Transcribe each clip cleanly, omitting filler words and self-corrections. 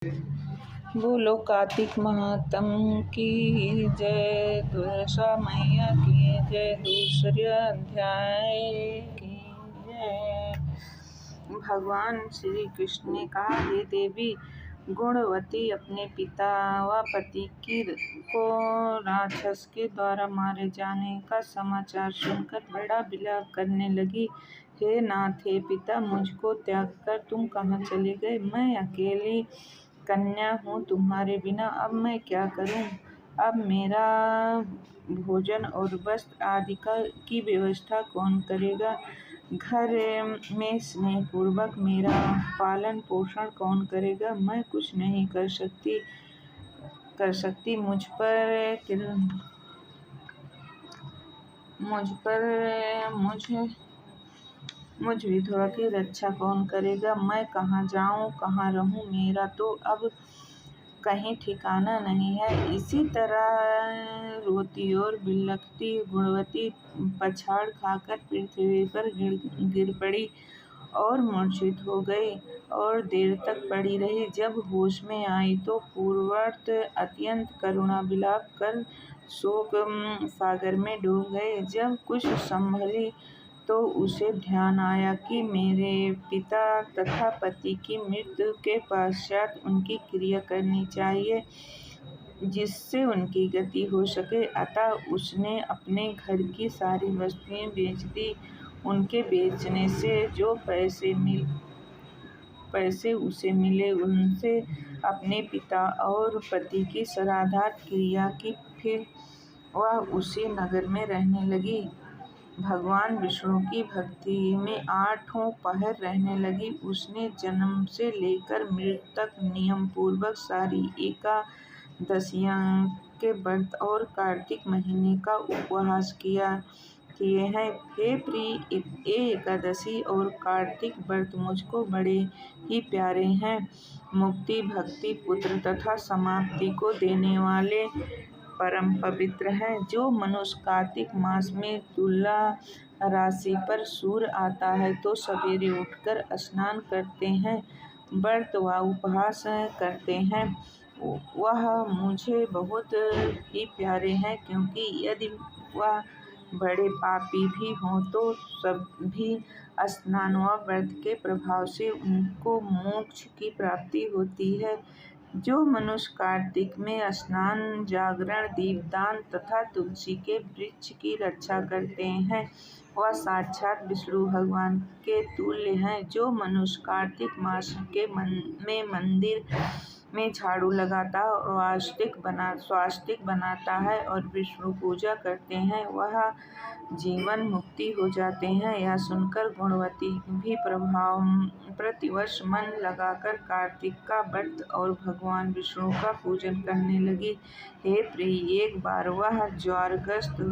बोलो कार्तिक महात्म की जय, तुलसा मैया की जय, दूसरे अध्याय की जय। भगवान श्री कृष्ण ने कहा, हे देवी गुणवती, अपने पिता व पति को राक्षस के द्वारा मारे जाने का समाचार सुनकर बड़ा विलाप करने लगी। हे नाथ, हे पिता, मुझको त्याग कर तुम कहाँ चले गए? मैं अकेली कन्या हूँ, तुम्हारे बिना अब मैं क्या करूँ? अब मेरा भोजन और वस्त्र आदि की व्यवस्था कौन करेगा? घर में स्नेह पूर्वक मेरा पालन पोषण कौन करेगा? मैं कुछ नहीं कर सकती। मुझ विधवा की रक्षा कौन करेगा? मैं कहाँ जाऊँ, कहाँ रहूँ? मेरा तो अब कहीं ठिकाना नहीं है। इसी तरह रोती और बिलखती गुणवती पछाड़ खाकर पृथ्वी पर गिर पड़ी और मूर्छित हो गई और देर तक पड़ी रही। जब होश में आई तो पूर्ववत अत्यंत करुणा विलाप कर शोक सागर में डूब गए। जब कुछ संभली तो उसे ध्यान आया कि मेरे पिता तथा पति की मृत्यु के पश्चात उनकी क्रिया करनी चाहिए, जिससे उनकी गति हो सके। अतः उसने अपने घर की सारी वस्तुएं बेच दी। उनके बेचने से जो पैसे उसे मिले, उनसे अपने पिता और पति की श्राद्धार्थ क्रिया की। फिर वह उसी नगर में रहने लगी। भगवान विष्णु की भक्ति में आठों पहर रहने लगी। उसने जन्म से लेकर मृत्यु तक नियम पूर्वक सारी एकादशियां के व्रत और कार्तिक महीने का उपवास किए हैं। हे प्रिय, ये एकादशी और कार्तिक व्रत मुझको बड़े ही प्यारे हैं। मुक्ति, भक्ति, पुत्र तथा समाप्ति को देने वाले परम पवित्र है। जो मनुष्य कार्तिक मास में तुला राशि पर सूर्य आता है तो सवेरे उठकर स्नान करते हैं, व्रत व उपवास करते हैं, वह मुझे बहुत ही प्यारे हैं। क्योंकि यदि वह बड़े पापी भी हों तो सभी स्नान व व्रत के प्रभाव से उनको मोक्ष की प्राप्ति होती है। जो मनुष्य कार्तिक में स्नान, जागरण, दीपदान तथा तुलसी के वृक्ष की रक्षा करते हैं, वह साक्षात विष्णु भगवान के तुल्य हैं। जो मनुष्य कार्तिक मास में मंदिर में झाड़ू लगाता और स्वास्तिक बनाता है और विष्णु पूजा करते हैं, वह जीवन मुक्ति हो जाते हैं। यह सुनकर गुणवती भी प्रतिवर्ष मन लगाकर कार्तिक का व्रत और भगवान विष्णु का पूजन करने लगी। हे प्रिय, एक बार वह ज्वरग्रस्त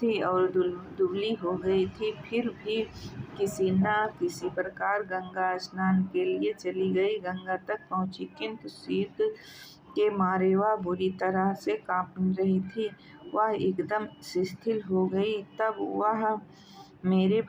थी और दुबली हो गई थी। फिर भी किसी न किसी प्रकार गंगा स्नान के लिए चली गई। गंगा तक पहुंची, किंतु शीत के मारे वह बुरी तरह से कांप रही थी। वह एकदम शिथिल हो गई। तब वह मेरे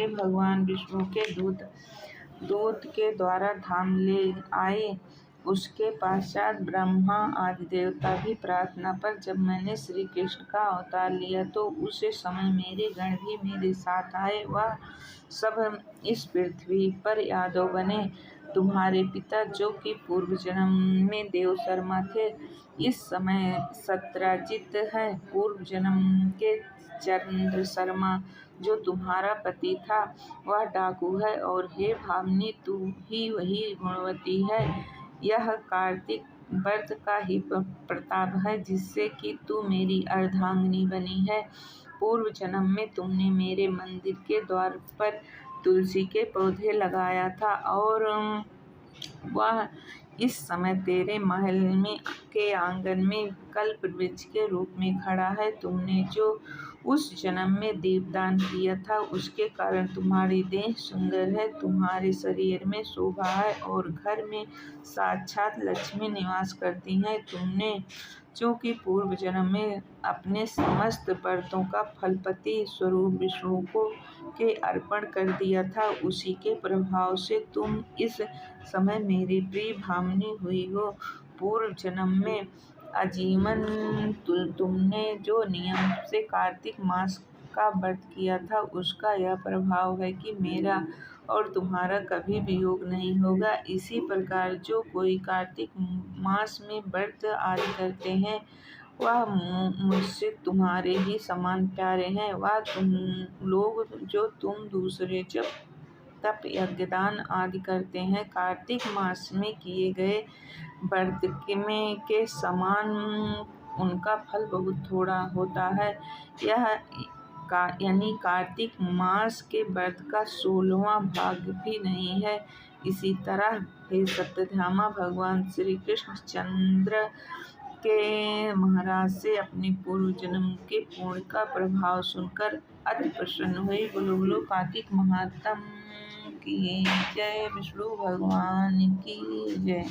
भगवान विष्णु के दूत के द्वारा धाम ले आए। उसके पश्चात ब्रह्मा आदि देवता भी प्रार्थना पर जब मैंने श्री कृष्ण का अवतार लिया तो उस समय मेरे गण भी मेरे साथ आए। वह सब इस पृथ्वी पर यादव बने। तुम्हारे पिता, जो कि पूर्व जन्म में देव शर्मा थे, इस समय सत्राजित है। पूर्व जन्म के चंद्र शर्मा, जो तुम्हारा पति था, वह डाकू है। और हे भामिनी, तू ही वही गुणवती है। यह कार्तिक व्रत का ही प्रताप है, जिससे कि तू मेरी अर्धांगिनी बनी है। पूर्व जन्म में तुमने मेरे मंदिर के द्वार पर तुलसी के पौधे लगाया था और वह इस समय तेरे महल के आंगन में कल्प वृक्ष के रूप में खड़ा है। तुमने जो उस जन्म में दीपदान किया था, उसके कारण तुम्हारी देह सुंदर है, तुम्हारे शरीर में शोभा है और घर में साक्षात लक्ष्मी निवास करती है। तुमने क्योंकि पूर्व जन्म में अपने समस्त व्रतों का फलपति स्वरूप विष्णु को के अर्पण कर दिया था, उसी के प्रभाव से तुम इस समय मेरी प्रिय भामिनी हुई हो। पूर्व जन्म में आजीवन तुमने जो नियम से कार्तिक मास का व्रत किया था, उसका यह प्रभाव है कि मेरा और तुम्हारा कभी वियोग नहीं होगा। इसी प्रकार जो कोई कार्तिक मास में व्रत आदि करते हैं, वह मुझसे तुम्हारे ही समान प्यारे हैं। वह तुम लोग जो तुम दूसरे जब तप यज्ञदान आदि करते हैं, कार्तिक मास में किए गए व्रत के समान उनका फल बहुत थोड़ा होता है। यह यानी कार्तिक मास के व्रत का 16वां भाग भी नहीं है। इसी तरह हे सत्यधामा, भगवान श्री कृष्ण चंद्र के महाराज से अपने पूर्व जन्म के पुण्य का प्रभाव सुनकर अति प्रसन्न हुई। बोलो बोलो कार्तिक महात्म की जय, विष्णु भगवान की जय।